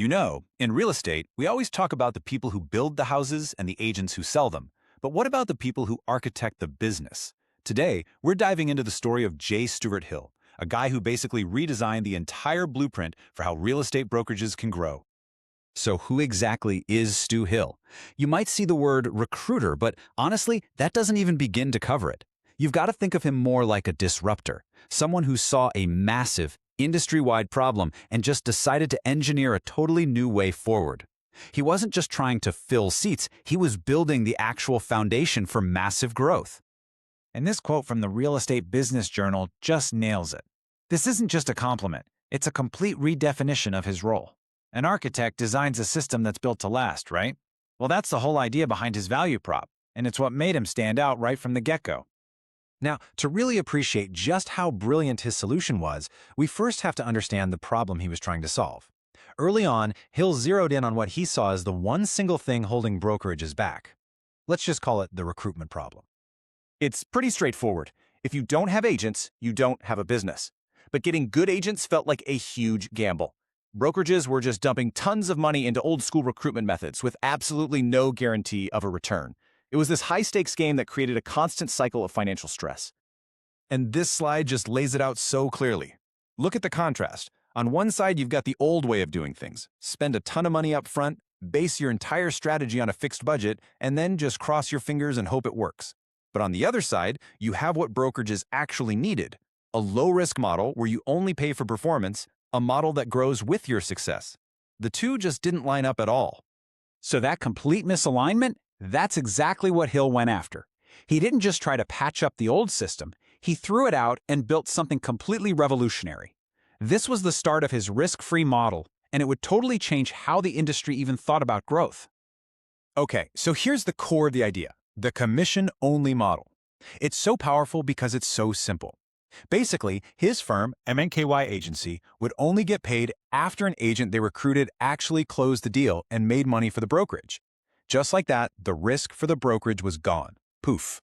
You know, in real estate, we always talk about the people who build the houses and the agents who sell them. But what about the people who architect the business? Today, we're diving into the story of Stuart Hill, a guy who basically redesigned the entire blueprint for how real estate brokerages can grow. So who exactly is Stu Hill? You might see the word recruiter, but honestly, that doesn't even begin to cover it. You've got to think of him more like a disruptor, someone who saw a massive, industry-wide problem and just decided to engineer a totally new way forward. He wasn't just trying to fill seats, he was building the actual foundation for massive growth. And this quote from the Real Estate Business Journal just nails it. This isn't just a compliment, it's a complete redefinition of his role. An architect designs a system that's built to last, right? Well, that's the whole idea behind his value prop, and it's what made him stand out right from the get-go. Now, to really appreciate just how brilliant his solution was, we first have to understand the problem he was trying to solve. Early on, Hill zeroed in on what he saw as the one single thing holding brokerages back. Let's just call it the recruitment problem. It's pretty straightforward. If you don't have agents, you don't have a business. But getting good agents felt like a huge gamble. Brokerages were just dumping tons of money into old-school recruitment methods with absolutely no guarantee of a return. It was this high-stakes game that created a constant cycle of financial stress. And this slide just lays it out so clearly. Look at the contrast. On one side, you've got the old way of doing things. Spend a ton of money up front, base your entire strategy on a fixed budget, and then just cross your fingers and hope it works. But on the other side, you have what brokerages actually needed. A low-risk model where you only pay for performance, a model that grows with your success. The two just didn't line up at all. So that complete misalignment? That's exactly what Hill went after. He didn't just try to patch up the old system, he threw it out and built something completely revolutionary. This was the start of his risk-free model, and it would totally change how the industry even thought about growth. Okay, so here's the core of the idea, the commission-only model. It's so powerful because it's so simple. Basically, his firm, MNKY Agency, would only get paid after an agent they recruited actually closed the deal and made money for the brokerage. Just like that, the risk for the brokerage was gone. Poof.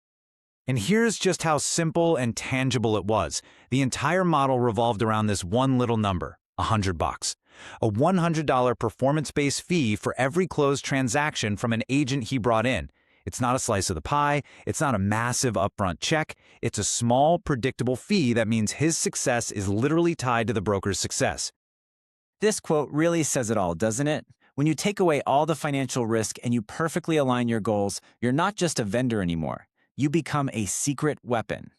And here's just how simple and tangible it was. The entire model revolved around this one little number, $100. A $100 performance-based fee for every closed transaction from an agent he brought in. It's not a slice of the pie, it's not a massive upfront check, it's a small, predictable fee that means his success is literally tied to the broker's success. This quote really says it all, doesn't it? When you take away all the financial risk and you perfectly align your goals, you're not just a vendor anymore. You become a secret weapon.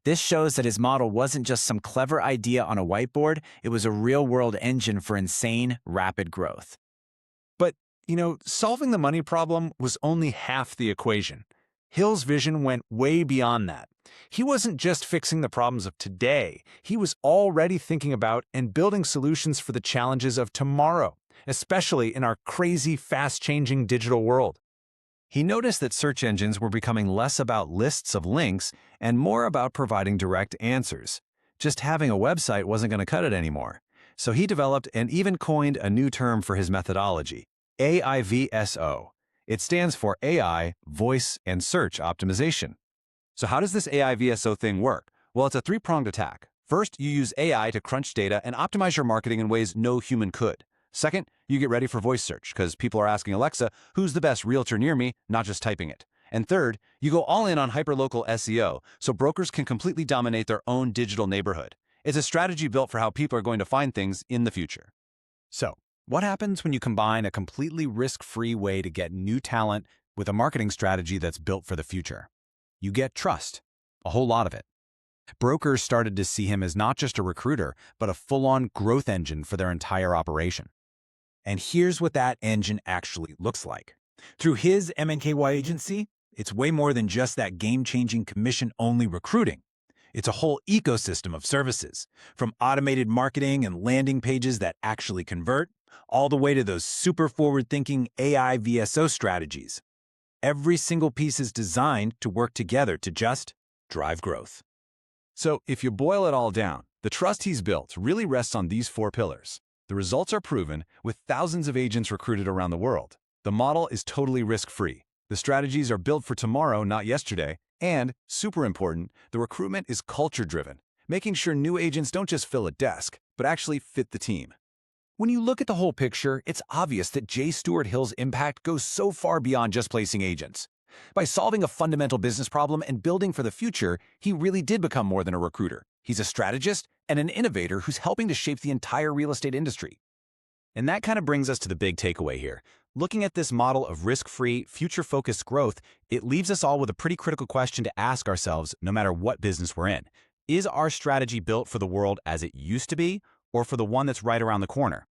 This shows that his model wasn't just some clever idea on a whiteboard, it was a real-world engine for insane, rapid growth. Solving the money problem was only half the equation. Hill's vision went way beyond that. He wasn't just fixing the problems of today. He was already thinking about and building solutions for the challenges of tomorrow, especially in our crazy, fast-changing digital world. He noticed that search engines were becoming less about lists of links and more about providing direct answers. Just having a website wasn't going to cut it anymore. So he developed and even coined a new term for his methodology, AIVSO. It stands for AI, Voice, and Search Optimization. So how does this AIVSO thing work? Well, it's a three-pronged attack. First, you use AI to crunch data and optimize your marketing in ways no human could. Second, you get ready for voice search because people are asking Alexa, who's the best realtor near me, not just typing it. And third, you go all in on hyperlocal SEO so brokers can completely dominate their own digital neighborhood. It's a strategy built for how people are going to find things in the future. So, what happens when you combine a completely risk-free way to get new talent with a marketing strategy that's built for the future? You get trust, a whole lot of it. Brokers started to see him as not just a recruiter, but a full-on growth engine for their entire operation. And here's what that engine actually looks like. Through his MNKY Agency, it's way more than just that game-changing commission-only recruiting. It's a whole ecosystem of services, from automated marketing and landing pages that actually convert, all the way to those super forward-thinking AI VSO strategies. Every single piece is designed to work together to just drive growth. So if you boil it all down, the trust he's built really rests on these four pillars. The results are proven with thousands of agents recruited around the world. The model is totally risk-free. The strategies are built for tomorrow, not yesterday. And, super important, the recruitment is culture-driven, making sure new agents don't just fill a desk, but actually fit the team. When you look at the whole picture, it's obvious that J. Stuart Hill's impact goes so far beyond just placing agents. By solving a fundamental business problem and building for the future, he really did become more than a recruiter. He's a strategist and an innovator who's helping to shape the entire real estate industry. And that kind of brings us to the big takeaway here. Looking at this model of risk-free, future-focused growth, it leaves us all with a pretty critical question to ask ourselves no matter what business we're in. Is our strategy built for the world as it used to be, or for the one that's right around the corner?